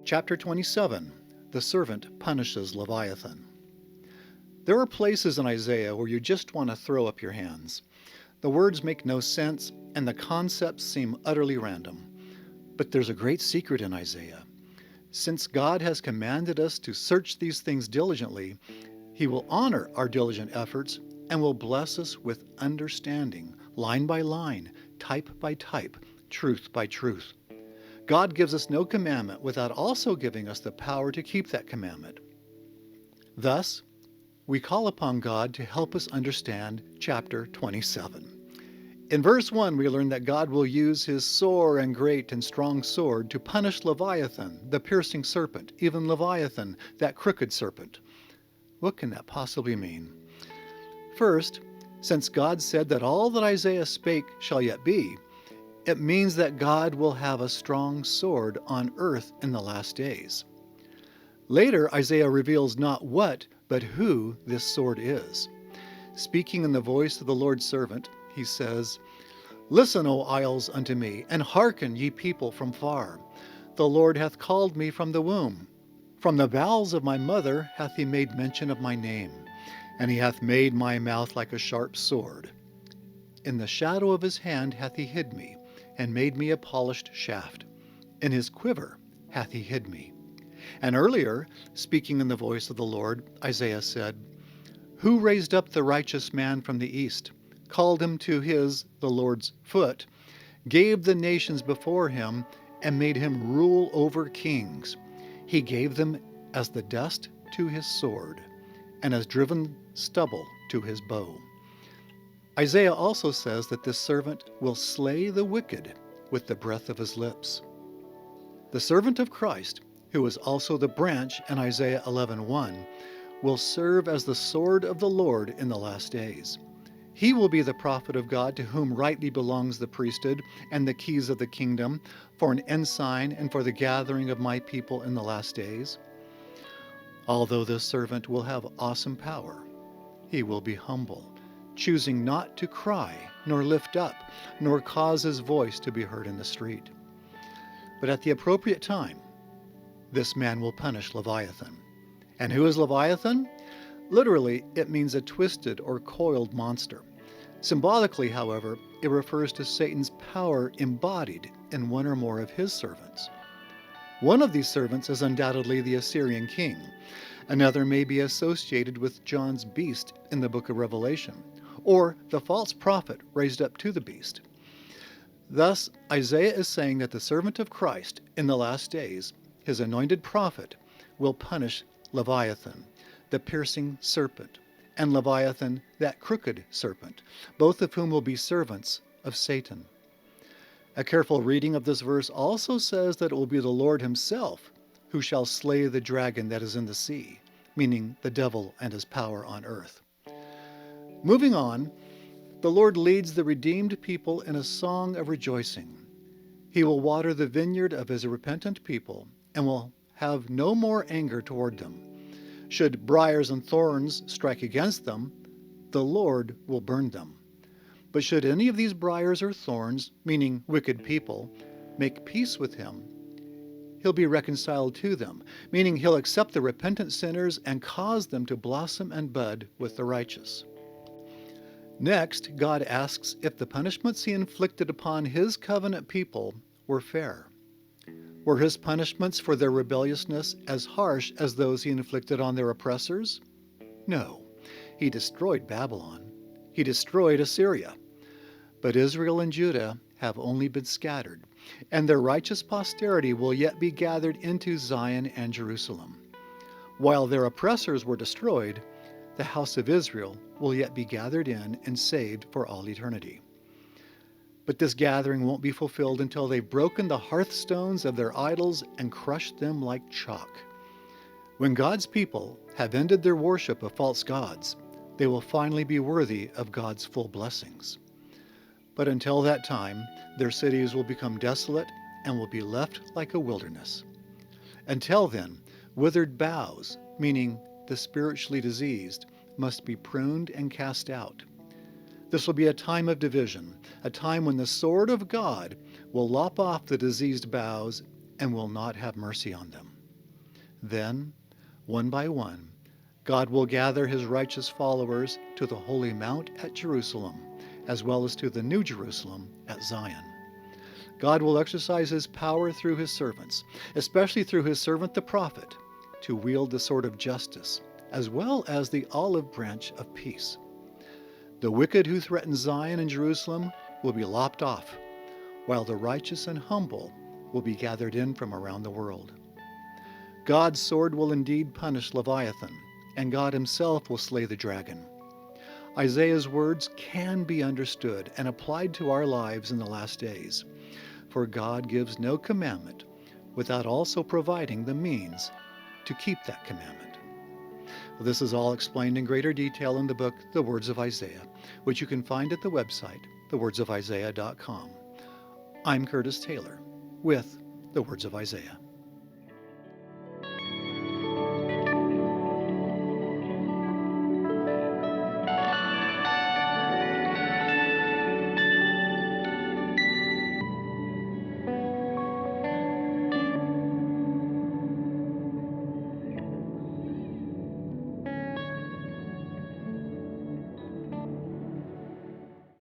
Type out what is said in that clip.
Chapter 27. The Servant Punishes Leviathan. There are places in Isaiah where you just want to throw up your hands. The words make no sense and the concepts seem utterly random. But there's a great secret in Isaiah. Since God has commanded us to search these things diligently, He will honor our diligent efforts and will bless us with understanding, line by line, type by type, truth by truth. God gives us no commandment without also giving us the power to keep that commandment. Thus, we call upon God to help us understand chapter 27. In verse 1, we learn that God will use His sore and great and strong sword to punish Leviathan, the piercing serpent, even Leviathan, that crooked serpent. What can that possibly mean? First, since God said that all that Isaiah spake shall yet be, it means that God will have a strong sword on earth in the last days. Later, Isaiah reveals not what, but who this sword is. Speaking in the voice of the Lord's servant, he says, "Listen, O isles, unto me, and hearken, ye people from far. The Lord hath called me from the womb. From the bowels of my mother hath He made mention of my name, and He hath made my mouth like a sharp sword. In the shadow of His hand hath He hid me, and made me a polished shaft. In His quiver hath He hid me." And earlier, speaking in the voice of the Lord, Isaiah said, "Who raised up the righteous man from the east, called him to His, the Lord's, foot, gave the nations before Him, and made Him rule over kings. He gave them as the dust to His sword, and as driven stubble to His bow." Isaiah also says that this servant will slay the wicked with the breath of His lips. The servant of Christ, who is also the branch in Isaiah 11:1, will serve as the sword of the Lord in the last days. He will be the prophet of God to whom rightly belongs the priesthood and the keys of the kingdom, for an ensign and for the gathering of my people in the last days. Although this servant will have awesome power, he will be humble, choosing not to cry, nor lift up, nor cause his voice to be heard in the street. But at the appropriate time, this man will punish Leviathan. And who is Leviathan? Literally, it means a twisted or coiled monster. Symbolically, however, it refers to Satan's power embodied in one or more of his servants. One of these servants is undoubtedly the Assyrian king. Another may be associated with John's beast in the book of Revelation, or the false prophet raised up to the beast. Thus, Isaiah is saying that the servant of Christ in the last days, His anointed prophet, will punish Leviathan, the piercing serpent, and Leviathan, that crooked serpent, both of whom will be servants of Satan. A careful reading of this verse also says that it will be the Lord Himself who shall slay the dragon that is in the sea, meaning the devil and his power on earth. Moving on, the Lord leads the redeemed people in a song of rejoicing. He will water the vineyard of His repentant people and will have no more anger toward them. Should briars and thorns strike against them, the Lord will burn them. But should any of these briars or thorns, meaning wicked people, make peace with Him, He'll be reconciled to them, meaning He'll accept the repentant sinners and cause them to blossom and bud with the righteous. Next, God asks if the punishments He inflicted upon His covenant people were fair. Were His punishments for their rebelliousness as harsh as those He inflicted on their oppressors? No. He destroyed Babylon. He destroyed Assyria. But Israel and Judah have only been scattered, and their righteous posterity will yet be gathered into Zion and Jerusalem. While their oppressors were destroyed, the house of Israel will yet be gathered in and saved for all eternity. But this gathering won't be fulfilled until they've broken the hearthstones of their idols and crushed them like chalk. When God's people have ended their worship of false gods, they will finally be worthy of God's full blessings. But until that time, their cities will become desolate and will be left like a wilderness. Until then, withered boughs, meaning the spiritually diseased, must be pruned and cast out. This will be a time of division, a time when the sword of God will lop off the diseased boughs and will not have mercy on them. Then, one by one, God will gather his righteous followers to the holy mount at Jerusalem, as well as to the New Jerusalem at Zion. God will exercise his power through his servants, especially through his servant the prophet, to wield the sword of justice, as well as the olive branch of peace. The wicked who threaten Zion and Jerusalem will be lopped off, while the righteous and humble will be gathered in from around the world. God's sword will indeed punish Leviathan, and God himself will slay the dragon. Isaiah's words can be understood and applied to our lives in the last days, for God gives no commandment without also providing the means to keep that commandment. This is all explained in greater detail in the book, The Words of Isaiah, which you can find at the website, thewordsofisaiah.com. I'm Curtis Taylor with The Words of Isaiah.